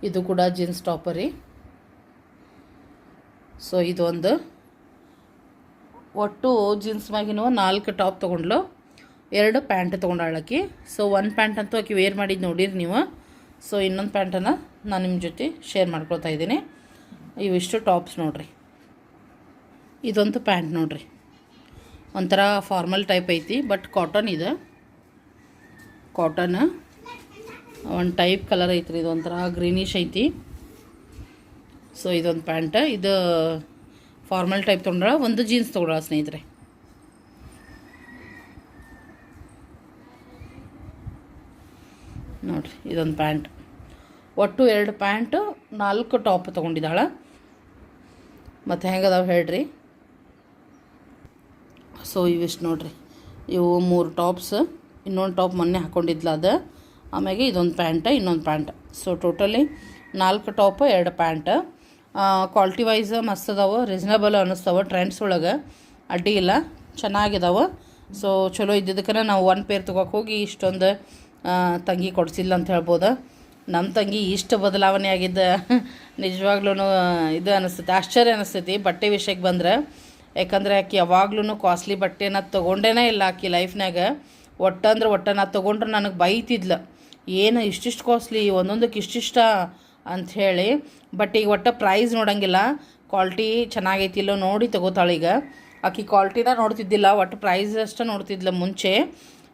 ಇದು ಕೂಡ ಜೀನ್ಸ್ ಟಾಪ್ ರೀ. ಸೊ ಇದೊಂದು ಒಟ್ಟು ಜೀನ್ಸ್ ಮ್ಯಾಗಿನೂ 4 ಟಾಪ್ ತೊಗೊಂಡ್ಲು, 2 ಪ್ಯಾಂಟ್ ತೊಗೊಂಡಾಳಕಿ. ಸೊ 1 ಪ್ಯಾಂಟ್ ಅಂತೂ ಆಕಿ ವೇರ್ ಮಾಡಿದ್ದು ನೋಡಿರಿ ನೀವು. ಸೊ ಇನ್ನೊಂದು ಪ್ಯಾಂಟನ್ನು ನಾನು ನಿಮ್ಮ ಜೊತೆ ಶೇರ್ ಮಾಡ್ಕೊಳ್ತಾ ಇದ್ದೀನಿ. ಇವಿಷ್ಟು ಟಾಪ್ಸ್ ನೋಡ್ರಿ. ಇದೊಂದು ಪ್ಯಾಂಟ್ ನೋಡ್ರಿ, ಒಂಥರ ಫಾರ್ಮಲ್ ಟೈಪ್ ಐತಿ, ಬಟ್ ಕಾಟನ್ ಇದೆ. ಕಾಟನ್ ಒಂದು ಟೈಪ್ ಕಲರ್ ಐತ್ರಿ, ಇದು ಒಂಥರ ಗ್ರೀನಿಶ್ ಐತಿ. ಸೊ ಇದೊಂದು ಪ್ಯಾಂಟ್, ಇದು ಫಾರ್ಮಲ್ ಟೈಪ್ ತೊಗೊಂಡ್ರ. ಒಂದು ಜೀನ್ಸ್ ತೊಗೊಳ ಸ್ನೇಹಿತರೆ. ನೋಡಿರಿ ಇದೊಂದು ಪ್ಯಾಂಟ್. ಒಟ್ಟು 2 ಪ್ಯಾಂಟು 4 ಟಾಪ್ ತೊಗೊಂಡಿದ್ದಾಳೆ. ಮತ್ತು ಹೆಂಗದಾವೆ ಹೇಳ್ರಿ. ಸೊ ಇವಿಷ್ಟು ನೋಡ್ರಿ, ಇವು 3 ಟಾಪ್ಸ್. ಇನ್ನೊಂದು ಟಾಪ್ ಮೊನ್ನೆ ಹಾಕ್ಕೊಂಡಿದ್ಲ ಅದು. ಆಮೇಲೆ ಇದೊಂದು ಪ್ಯಾಂಟ್, ಇನ್ನೊಂದು pant. So totally 4 top 2 pant. Quality wise ಮಸ್ತ್ ಅದಾವೆ, ರೀಸನಬಲ್ ಅನ್ನಿಸ್ತಾವೆ. ಟ್ರೆಂಡ್ಸ್ ಒಳಗೆ ಅಡ್ಡಿ ಇಲ್ಲ, ಚೆನ್ನಾಗಿದಾವೆ. ಸೊ ಚಲೋ ಇದ್ದಿದ್ದಕ್ಕೆ ನಾವು 1 ಪೇರ್ ತೊಗೋಕೆ ಹೋಗಿ ಇಷ್ಟೊಂದು ತಂಗಿ ಕೊಡಿಸಿಲ್ಲ ಅಂತ ಹೇಳ್ಬೋದು. ನಮ್ಮ ತಂಗಿ ಇಷ್ಟು ಬದಲಾವಣೆ ಆಗಿದ್ದ ನಿಜವಾಗ್ಲೂ ಇದು ಅನ್ನಿಸ್ತೈತಿ, ಆಶ್ಚರ್ಯ ಅನ್ನಿಸ್ತೈತಿ ಬಟ್ಟೆ ವಿಷಯಕ್ಕೆ ಬಂದ್ರೆ. ಯಾಕಂದರೆ ಆಕೆ ಯಾವಾಗ್ಲೂ ಕಾಸ್ಟ್ಲಿ ಬಟ್ಟೆನ ತೊಗೊಂಡೇನೇ ಇಲ್ಲ ಆಕೆ ಲೈಫ್ನಾಗ. ಒಟ್ಟು ನಾ ತೊಗೊಂಡ್ರೆ ನನಗೆ ಬೈತಿದ್ಲು, ಏನು ಇಷ್ಟಿಷ್ಟು ಕಾಸ್ಟ್ಲಿ, ಒಂದೊಂದಕ್ಕೆ ಇಷ್ಟಿಷ್ಟ ಅಂಥೇಳಿ. ಬಟ್ ಈಗ ಒಟ್ಟು ಪ್ರೈಸ್ ನೋಡೋಂಗಿಲ್ಲ, ಕ್ವಾಲಿಟಿ ಚೆನ್ನಾಗೈತಿಲ್ಲೋ ನೋಡಿ ತೊಗೋತಾಳೀಗ. ಆಕೆ ಕ್ವಾಲಿಟಿನ ನೋಡ್ತಿದ್ದಿಲ್ಲ, ಒಟ್ಟು ಪ್ರೈಸ್ ಅಷ್ಟು ನೋಡ್ತಿದ್ಲ ಮುಂಚೆ.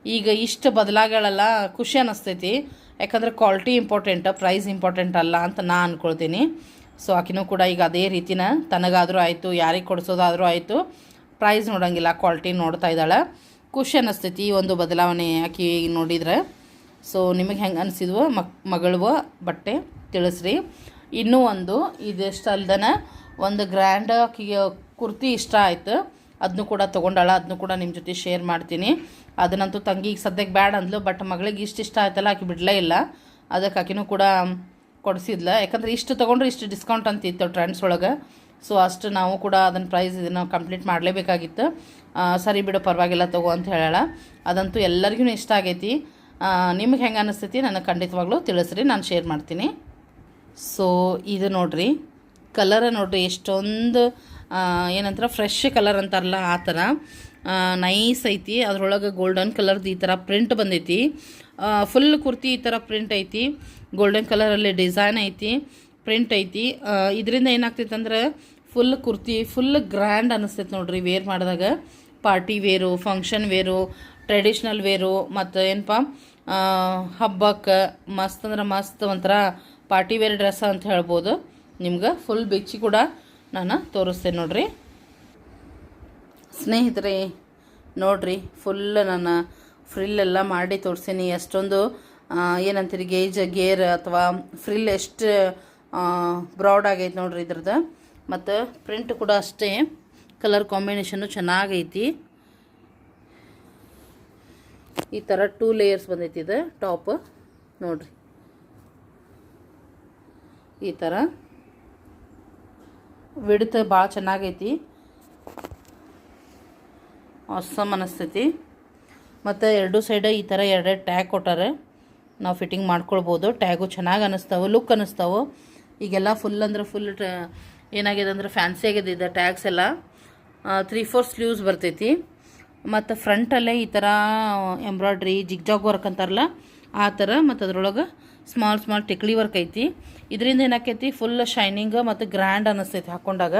ಈಗ ಇಷ್ಟು ಬದಲಾಗಳಲ್ಲ, ಖುಷಿ ಅನ್ನಿಸ್ತೈತಿ. ಯಾಕಂದರೆ ಕ್ವಾಲಿಟಿ ಇಂಪಾರ್ಟೆಂಟ್, ಪ್ರೈಸ್ ಇಂಪಾರ್ಟೆಂಟ್ ಅಲ್ಲ ಅಂತ ನಾನು ಅಂದ್ಕೊಳ್ತೀನಿ. ಸೊ ಆಕಿನೂ ಕೂಡ ಈಗ ಅದೇ ರೀತಿನ ತನಗಾದರೂ ಆಯಿತು, ಯಾರಿಗೆ ಕೊಡಿಸೋದಾದರೂ ಆಯಿತು, ಪ್ರೈಸ್ ನೋಡೋಂಗಿಲ್ಲ, ಕ್ವಾಲಿಟಿ ನೋಡ್ತಾ ಇದ್ದಾಳೆ. ಖುಷಿ ಅನ್ನಿಸ್ತೈತಿ ಈ ಒಂದು ಬದಲಾವಣೆ ಆಕಿ ನೋಡಿದ್ರೆ. ಸೊ ನಿಮಗೆ ಹೆಂಗೆ ಅನಿಸಿದ್ವು ಮಗಳವ ಬಟ್ಟೆ ತಿಳಿಸ್ರಿ. ಇನ್ನೂ ಒಂದು ಇದೆಷ್ಟು ಅಲ್ದನ ಒಂದು ಗ್ರ್ಯಾಂಡ್ ಕುರ್ತಿ ಇಷ್ಟ ಆಯಿತು, ಅದನ್ನು ಕೂಡ ತೊಗೊಂಡಾಳ. ಅದನ್ನು ಕೂಡ ನಿಮ್ಮ ಜೊತೆ ಶೇರ್ ಮಾಡ್ತೀನಿ. ಅದನ್ನಂತೂ ತಂಗಿಗೆ ಸದ್ಯಕ್ಕೆ ಬ್ಯಾಡ್ ಅಂದ್ಲು, ಬಟ್ ಮಗಳಿಗೆ ಇಷ್ಟ ಆಯ್ತಲ್ಲ, ಆಕೆ ಬಿಡಲೇ ಇಲ್ಲ. ಅದಕ್ಕೆ ಆಕಿನೂ ಕೂಡ ಕೊಡಿಸಿದ್ಲ. ಯಾಕಂದ್ರೆ ಇಷ್ಟು ತೊಗೊಂಡ್ರೆ ಇಷ್ಟು ಡಿಸ್ಕೌಂಟ್ ಅಂತ ಇತ್ತು ಟ್ರೆಂಡ್ಸ್ ಒಳಗೆ. ಸೊ ಅಷ್ಟು ನಾವು ಕೂಡ ಅದನ್ನು ಪ್ರೈಸ್ ಇದನ್ನು ಕಂಪ್ಲೀಟ್ ಮಾಡಲೇಬೇಕಾಗಿತ್ತು. ಸರಿ ಬಿಡು ಪರವಾಗಿಲ್ಲ ತಗೋ ಅಂತ ಹೇಳಾಳ. ಅದಂತೂ ಎಲ್ಲರಿಗೂ ಇಷ್ಟ ಆಗೈತಿ. ನಿಮ್ಗೆ ಹೆಂಗೆ ಅನ್ನಿಸ್ತೈತಿ ನನಗೆ ಖಂಡಿತವಾಗ್ಲೂ ತಿಳಿಸ್ರಿ, ನಾನು ಶೇರ್ ಮಾಡ್ತೀನಿ. ಸೊ ಇದು ನೋಡಿರಿ, ಕಲರ್ ನೋಡಿರಿ ಎಷ್ಟೊಂದು ಏನಂತಾರೆ ಫ್ರೆಶ್ ಕಲರ್ ಅಂತಾರಲ್ಲ ಆ ಥರ ನೈಸ್ ಐತಿ. ಅದರೊಳಗೆ ಗೋಲ್ಡನ್ ಕಲರ್ದು ಈ ಥರ ಪ್ರಿಂಟ್ ಬಂದೈತಿ. ಫುಲ್ ಕುರ್ತಿ ಈ ಥರ ಪ್ರಿಂಟ್ ಐತಿ, ಗೋಲ್ಡನ್ ಕಲರಲ್ಲಿ ಡಿಸೈನ್ ಐತಿ, ಪ್ರಿಂಟ್ ಐತಿ. ಇದರಿಂದ ಏನಾಗ್ತೈತೆ ಅಂದ್ರೆ ಫುಲ್ ಕುರ್ತಿ ಫುಲ್ ಗ್ರ್ಯಾಂಡ್ ಅನ್ನಿಸ್ತೈತೆ ನೋಡ್ರಿ ವೇರ್ ಮಾಡಿದಾಗ. Party wear, function wear, traditional wear, ಮತ್ತು ಏನಪ್ಪ ಹಬ್ಬಕ್ಕೆ ಮಸ್ತ್ ಅಂದ್ರೆ ಮಸ್ತ್ ಒಂಥರ ಪಾರ್ಟಿ ವೇರ್ ಡ್ರೆಸ್ ಅಂತ ಹೇಳ್ಬೋದು. ನಿಮ್ಗೆ ಫುಲ್ ಬಿಚ್ಚಿ ಕೂಡ ನಾನು ತೋರಿಸ್ತೇನೆ ನೋಡ್ರಿ ಸ್ನೇಹಿತರೆ. ನೋಡ್ರಿ ಫುಲ್ ನಾನು ಫ್ರಿಲ್ಲೆಲ್ಲ ಮಾಡಿ ತೋರಿಸ್ತೀನಿ. ಎಷ್ಟೊಂದು ಏನಂತೀರಿ ಗೇರ್ ಅಥವಾ ಫ್ರಿಲ್ ಎಷ್ಟು ಬ್ರಾಡ್ ಆಗೈತೆ ನೋಡ್ರಿ ಇದ್ರದ್ದು. ಮತ್ತು ಪ್ರಿಂಟ್ ಕೂಡ ಅಷ್ಟೇ, ಕಲರ್ ಕಾಂಬಿನೇಷನ್ನು ಚೆನ್ನಾಗೈತಿ. ಈ ಥರ 2 ಲೇಯರ್ಸ್ ಬಂದೈತಿ ಇದು ಟಾಪ್ ನೋಡ್ರಿ. ಈ ಥರ ವಿಡ್ತ್ ಭಾಳ ಚೆನ್ನಾಗೈತಿ, ಆಸಮ್ ಅನ್ನಿಸ್ತೈತಿ. ಮತ್ತು ಎರಡು ಸೈಡ ಈ ಥರ 2 ಟ್ಯಾಗ್ ಕೊಟ್ಟಾರೆ, ನಾವು ಫಿಟ್ಟಿಂಗ್ ಮಾಡ್ಕೊಳ್ಬೋದು. ಟ್ಯಾಗು ಚೆನ್ನಾಗಿ ಅನ್ನಿಸ್ತಾವೆ, ಲುಕ್ ಅನ್ನಿಸ್ತಾವೆ. ಈಗೆಲ್ಲ ಫುಲ್ ಅಂದ್ರೆ ಫುಲ್ ಏನಾಗಿದೆ ಅಂದ್ರೆ ಫ್ಯಾನ್ಸಿ ಆಗಿದೆ ಇದು ಟ್ಯಾಗ್ಸ್ ಎಲ್ಲ. 3/4 ಸ್ಲೀವ್ಸ್ ಬರ್ತೈತಿ. ಮತ್ತು ಫ್ರಂಟಲ್ಲೇ ಈ ಥರ ಎಂಬ್ರಾಯ್ಡ್ರಿ ಜಿಗ್ಜಾಗ್ ವರ್ಕ್ ಅಂತಾರಲ್ಲ ಆ ಥರ, ಮತ್ತು ಅದರೊಳಗೆ ಸ್ಮಾಲ್ ಟಿಕ್ಲಿ ವರ್ಕ್ ಐತಿ. ಇದರಿಂದ ಏನಾಕೈತಿ ಫುಲ್ ಶೈನಿಂಗ್ ಮತ್ತು ಗ್ರ್ಯಾಂಡ್ ಅನ್ನಿಸ್ತೈತಿ ಹಾಕ್ಕೊಂಡಾಗ.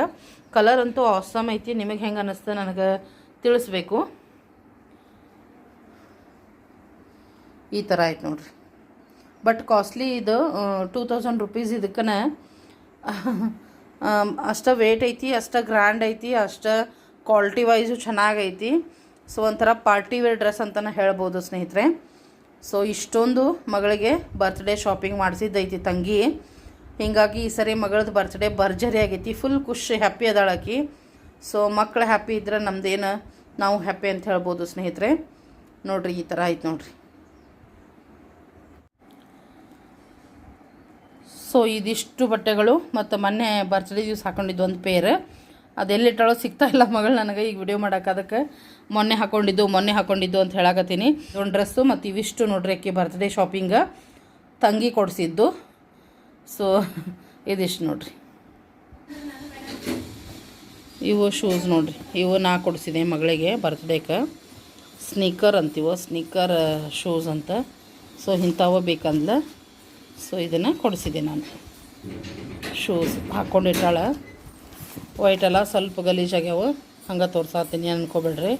ಕಲರ್ ಅಂತೂ ಆಸಮ್ ಐತಿ. ನಿಮಗೆ ಹೆಂಗೆ ಅನ್ನಿಸ್ತು ನನಗೆ ತಿಳಿಸ್ಬೇಕು. ಈ ಥರ ಆಯ್ತು ನೋಡ್ರಿ. ಬಟ್ ಕಾಸ್ಟ್ಲಿ ಇದು 2000 ರುಪೀಸ್. ಇದಕ್ಕನ ಅಷ್ಟು ವೇಟ್ ಐತಿ, ಅಷ್ಟು ಗ್ರ್ಯಾಂಡ್ ಐತಿ, ಅಷ್ಟು ಕ್ವಾಲಿಟಿ ವೈಸು ಚೆನ್ನಾಗೈತಿ. ಸೊ ಒಂಥರ ಪಾರ್ಟಿ ವೇರ್ ಡ್ರೆಸ್ ಅಂತಲೇ ಹೇಳ್ಬೋದು ಸ್ನೇಹಿತರೆ. ಸೊ ಇಷ್ಟೊಂದು ಮಗಳಿಗೆ ಬರ್ತ್ಡೇ ಶಾಪಿಂಗ್ ಮಾಡಿಸಿದ್ದೈತಿ ತಂಗಿ. ಹೀಗಾಗಿ ಈ ಸರಿ ಮಗಳದ್ದು ಬರ್ತ್ಡೇ ಭರ್ಜರಿ ಆಗೈತಿ. ಫುಲ್ ಖುಷಿ ಹ್ಯಾಪಿ ಅದಾಳಕಿ. ಸೊ ಮಕ್ಕಳು ಹ್ಯಾಪಿ ಇದ್ರೆ ನಮ್ದೇನು ನಾವು ಹ್ಯಾಪಿ ಅಂತ ಹೇಳ್ಬೋದು ಸ್ನೇಹಿತರೆ. ನೋಡಿರಿ ಈ ಥರ ಆಯ್ತು ನೋಡಿರಿ. ಸೊ ಇದಿಷ್ಟು ಬಟ್ಟೆಗಳು. ಮತ್ತು ಮೊನ್ನೆ ಬರ್ತ್ಡೇ ದಿವ್ಸ ಹಾಕ್ಕೊಂಡಿದ್ದು ಒಂದು ಪೇರ್, ಅದೆಲ್ಲಿಟ್ಟಾಳೋ ಸಿಗ್ತಾ ಇಲ್ಲ ಮಗಳು ನನಗೆ ಈಗ ವಿಡಿಯೋ ಮಾಡೋಕೆ. ಅದಕ್ಕೆ ಮೊನ್ನೆ ಹಾಕ್ಕೊಂಡಿದ್ದು ಅಂತ ಹೇಳಕತ್ತೀನಿ. ಒಂದು ಡ್ರೆಸ್ಸು ಮತ್ತು ಇವಿಷ್ಟು ನೋಡ್ರಿ ಅಕ್ಕಿ ಬರ್ತ್ಡೇ ಶಾಪಿಂಗ ತಂಗಿ ಕೊಡಿಸಿದ್ದು. ಸೊ ಇದಿಷ್ಟು ನೋಡ್ರಿ. ಇವು ಶೂಸ್ ನೋಡ್ರಿ, ಇವು ನಾ ಕೊಡಿಸಿದೆ ಮಗಳಿಗೆ ಬರ್ತ್ಡೇಗೆ. ಸ್ನೀಕರ್ ಅಂತೀವೋ, ಸ್ನೀಕರ್ ಶೂಸ್ ಅಂತ. ಸೊ ಇಂಥವು ಬೇಕಂದ್ಲ. ಸೊ ಇದನ್ನು ಕೊಡಿಸಿದೆ ನಾನು. ಶೂಸ್ ಹಾಕ್ಕೊಂಡಿಟ್ಟಾಳ. ವೈಟ್ ಎಲ್ಲ ಸ್ವಲ್ಪ ಗಲೀಜಾಗ್ಯಾವ, ಹಂಗೆ ತೋರ್ಸಾತೀನಿ ಅನ್ಕೋಬೇಡ್ರಿ.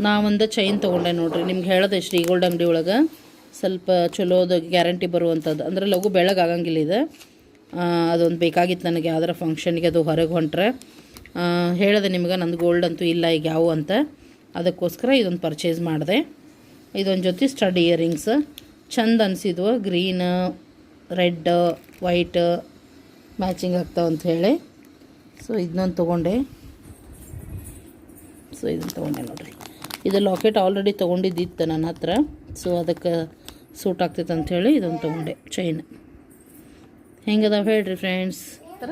ನಾವೊಂದು ಚೈನ್ ತೊಗೊಂಡೆ ನೋಡ್ರಿ. ನಿಮ್ಗೆ ಹೇಳೋದು ಶ್ರೀ ಗೋಲ್ಡ್ ಅಂಗಡಿ ಒಳಗೆ ಸ್ವಲ್ಪ ಚಲೋದು ಗ್ಯಾರಂಟಿ ಬರುವಂಥದ್ದು, ಅಂದರೆ ಲಘು ಬೆಳಗಾಗಂಗಿಲ್ಲ ಇದು. ಅದೊಂದು ಬೇಕಾಗಿತ್ತು ನನಗೆ ಯಾವ್ದಾರ ಫಂಕ್ಷನ್ಗೆ, ಅದು ಹೊರಗೆ ಹೊಂಟ್ರೆ. ಹೇಳಿದೆ ನಿಮ್ಗೆ ನಂದು ಗೋಲ್ಡ್ ಅಂತೂ ಇಲ್ಲ ಈಗ ಯಾವ ಅಂತ. ಅದಕ್ಕೋಸ್ಕರ ಇದೊಂದು ಪರ್ಚೇಸ್ ಮಾಡಿದೆ. ಇದೊಂದು ಜೊತೆ ಸ್ಟಡ್ ಇಯರಿಂಗ್ಸ್ ಚಂದ ಅನಿಸಿದ್ವು. ಗ್ರೀನ್, ರೆಡ್, ವೈಟ್ ಮ್ಯಾಚಿಂಗ್ ಆಗ್ತಾವ ಅಂತ ಹೇಳಿ. ಸೊ ಇದನ್ನೊಂದು ತೊಗೊಂಡೆ. ಸೊ ಇದನ್ನು ತೊಗೊಂಡೆ ನೋಡಿರಿ. ಇದು ಲಾಕೆಟ್ ಆಲ್ರೆಡಿ ತೊಗೊಂಡಿದ್ದಿತ್ತು ನನ್ನ ಹತ್ರ. ಸೊ ಅದಕ್ಕೆ ಸೂಟ್ ಆಗ್ತೈತೆ ಅಂಥೇಳಿ ಇದೊಂದು ತೊಗೊಂಡೆ ಚೈನ್. ಹೆಂಗದಾವೆ ಹೇಳ್ರಿ ಫ್ರೆಂಡ್ಸ್. ಥರ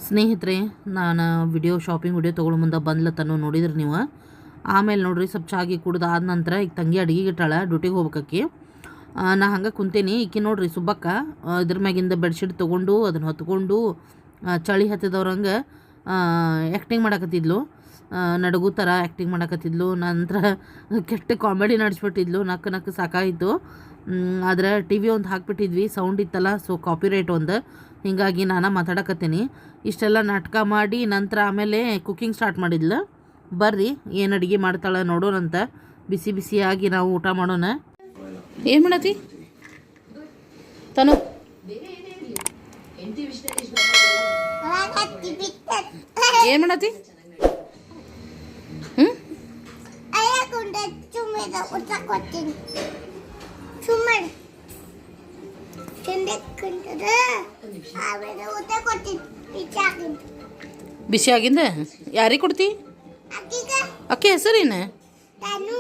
ಸ್ನೇಹಿತರೆ, ನಾನು ಶಾಪಿಂಗ್ ವಿಡಿಯೋ ತೊಗೊಳ್ಳೋ ಮುಂದೆ ಬಂದ್ಲತ್ತನೋ ನೋಡಿದ್ರಿ ನೀವು. ಆಮೇಲೆ ನೋಡ್ರಿ ಸ್ವಲ್ಪ ಚಾಗಿ ಕುಡ್ದು ಆದ ನಂತರ ಈಗ ತಂಗಿ ಅಡುಗೆಗೆ ಇಟ್ಟಾಳ, ಡ್ಯೂಟಿಗೆ ಹೋಗ್ಬೇಕಿ. ನಾ ಹಂಗೆ ಕುಂತೇನಿ. ಈಕಿ ನೋಡ್ರಿ ಸುಬ್ಬಕ್ಕ ಇದ್ರ ಮ್ಯಾಗಿಂದ ಬೆಡ್ಶೀಟ್ ತೊಗೊಂಡು ಅದನ್ನು ಹೊತ್ಕೊಂಡು ಚಳಿ ಹತ್ತಿದವ್ರಂಗೆ ಆ್ಯಕ್ಟಿಂಗ್ ಮಾಡಕತ್ತಿದ್ಲು. ನಡಗು ಥರ ಆ್ಯಕ್ಟಿಂಗ್ ಮಾಡಕತ್ತಿದ್ಲು. ನಂತರ ಕೆಟ್ಟ ಕಾಮಿಡಿ ನಡೆಸ್ಬಿಟ್ಟಿದ್ಲು. ನಕ್ಕು ಸಾಕಾಯಿತು. ಆದರೆ ಟಿ ವಿ ಒಂದು ಹಾಕ್ಬಿಟ್ಟಿದ್ವಿ, ಸೌಂಡ್ ಇತ್ತಲ್ಲ. ಸೊ ಕಾಪಿರೈಟ್ ಒಂದು, ಹೀಗಾಗಿ ನಾನು ಮಾತಾಡಕತ್ತೀನಿ. ಇಷ್ಟೆಲ್ಲ ನಾಟಕ ಮಾಡಿ ನಂತರ ಆಮೇಲೆ ಕುಕ್ಕಿಂಗ್ ಸ್ಟಾರ್ಟ್ ಮಾಡಿದ್ಲು. ಬರ್ರಿ ಏನು ಅಡುಗೆ ಮಾಡ್ತಾಳೆ ನೋಡೋಣಂತ. ಬಿಸಿ ಬಿಸಿಯಾಗಿ ನಾವು ಊಟ ಮಾಡೋಣ. ಏನು ಮಾಡತ್ತಿ ತನು? ಬಿತ್ತತ್ತಿ ಬಿತ್ತತ್ತಿ ಏನು ಮಾಡತ್ತಿ? ಹ್ಞೂ ಅಯ್ಯಕೊಂಡ ಸುಮ್ಮನೆ ಊಟ ಕೊಡ್ತೀನಿ ಸುಮ್ಮನೆ ಕಂಡಕ್ಕಿಂತದ ಆಮೇಲೆ ಊಟ ಕೊಡ್ತೀನಿ ಬಿಚ್ಚಾಕಿಂತ ಬಿಸಿ ಆಗಿಂದ ಯಾರಿಗೆ ಕೊಡ್ತಿ? ಅಕ್ಕಿಗ ಅಕ್ಕಿ ಹೆಸರೇನು? ತಾನು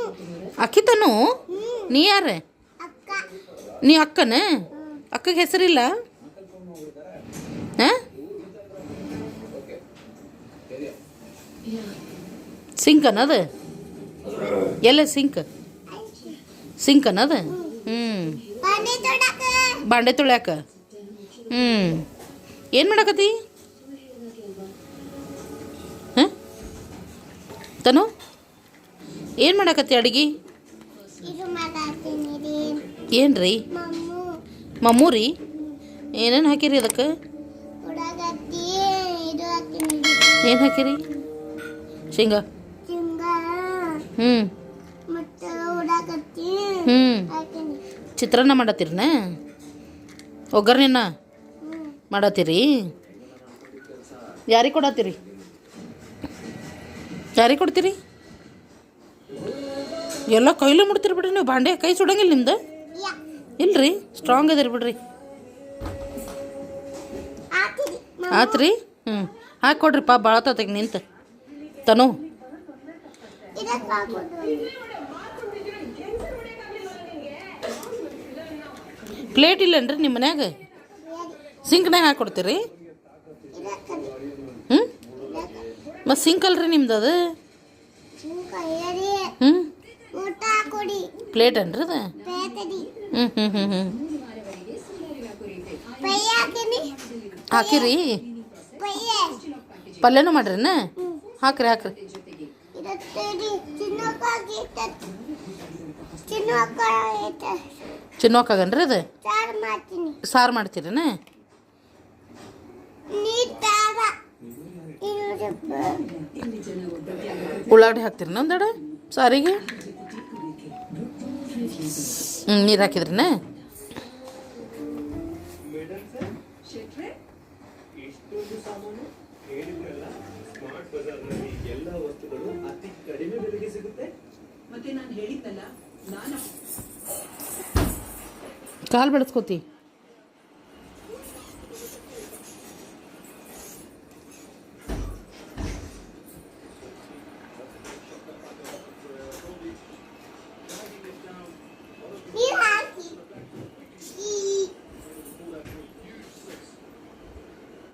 ಅಕ್ಕಿ ತನು? ನೀ ಯಾರು? ಅಕ್ಕ ನೀ ಅಕ್ಕನ? ಅಕ್ಕಗೆ ಹೆಸರಿಲ್ಲ? ಹಾಂ ಸಿಂಕ್ ಅನ್ನೋದು ಎಲ್ಲ ಸಿಂಕ್ ಸಿಂಕ್ ಅನ್ನೋದು ಹ್ಞೂ ಪಾನಿ ತೊಡಕ ಬಾಂಡೆ ತೊಳ್ಯಾಕ ಹ್ಞೂ ಏನು ಮಾಡಕತ್ತಿ? ಹಾಂ ತನು ಏನು ಮಾಡಕತ್ತಿ ಅಡುಗೆ? ಇದು ಮಾಡಾತೀನಿ ರೀ ಏನು ರೀ? ಮಮ್ಮು ಮಮ್ಮೂ ರೀ ಏನೇನು ಹಾಕಿರಿ ಅದಕ್ಕೆ? ಉಡಾಗತ್ತಿ ಇದು ಹಾಕ್ತೀನಿ ಏನು ಹಾಕಿರಿ? ಶೇಂಗಾ ಚಿಂಗ ಹ್ಞೂ ಮತ್ತು ಉಡಾಗತ್ತಿ ಹ್ಞೂ ಹಾಕ್ತೀನಿ ಚಿತ್ರಾನ್ನ ಮಾಡತ್ತೀರನ? ಒಗ್ಗರ್ಣಿನ ಮಾಡತ್ತೀರಿ? ಯಾರಿಗೆ ಕೊಡತ್ತೀರಿ? ಯಾರಿಗೆ ಕೊಡ್ತೀರಿ? ಎಲ್ಲ ಕೈಲೇ ಮುಡ್ತೀರಿ ಬಿಡ್ರಿ ನೀವು. ಬಾಂಡೆ ಕೈ ಸುಡಂಗಿಲ್ಲ ನಿಮ್ದು? ಯಾ ಇಲ್ರಿ ಸ್ಟ್ರಾಂಗ್ ಅದಿರಿ ಬಿಡ್ರಿ. ಹಾಕ್ತೀನಿ ಆತ್ರಿ ಹ್ಞೂ ಹಾಕಿ ಕೊಡ್ರಿಪ್ಪ ಭಾಳ ತಾತಾಗ ನಿಂತು ತನು. ಇದಕ್ಕೆ ಹಾಕೋದು ಪ್ಲೇಟ್ ಇಲ್ಲನ್ರಿ ನಿಮ್ಮ ಮನ್ಯಾಗ? ಸಿಂಕ್ನಾಗ ಹಾಕಿ ಕೊಡ್ತೀರಿ? ಇದಕ್ಕೆ ಹ್ಞೂ ಮತ್ತು ಸಿಂಕ್ ಅಲ್ರಿ ನಿಮ್ದು ಅದು? ಕೈಯರಿ ಹ್ಞೂ ಊಟ ಕೊಡಿ ಪ್ಲೇಟ್ ಅನ್ರಿ ಅದು? ಬೇಕಡಿ ಹ್ಞೂ ಹ್ಞೂ ಹ್ಞೂ ಹ್ಞೂ ಪೈ ಹಾಕಿನಿ ಹಾಕಿರಿ? ಪೈಯೆ ಪಲ್ಯನೂ ಮಾಡ್ರಿನ? ಹಾಕ್ರಿ ಹಾಕ್ರಿ. ಇದತ್ತೇಡಿ ಚಿನ್ನಕ್ಕಾಗಿ ಚಿನ್ನಕ್ಕ ಚಿನ್ನೋಕಾಗನ್ರಿ ಅದು? ಸಾರು ಮಾಡ್ತೀನಿ ಸಾರು ಮಾಡ್ತೀರನ? ನೀ ತಾರ ಇದು ಉಳ್ಳಾಗಡ್ಡಿ ಹಾಕ್ತೀರನ ಒಂದೆರಡು ಸಾರಿಗೆ? ಹ್ಞೂ ನೀರು ಹಾಕಿದ್ರಿನ? ಕಾಲು ಬೆಳೆಸ್ಕೋತಿ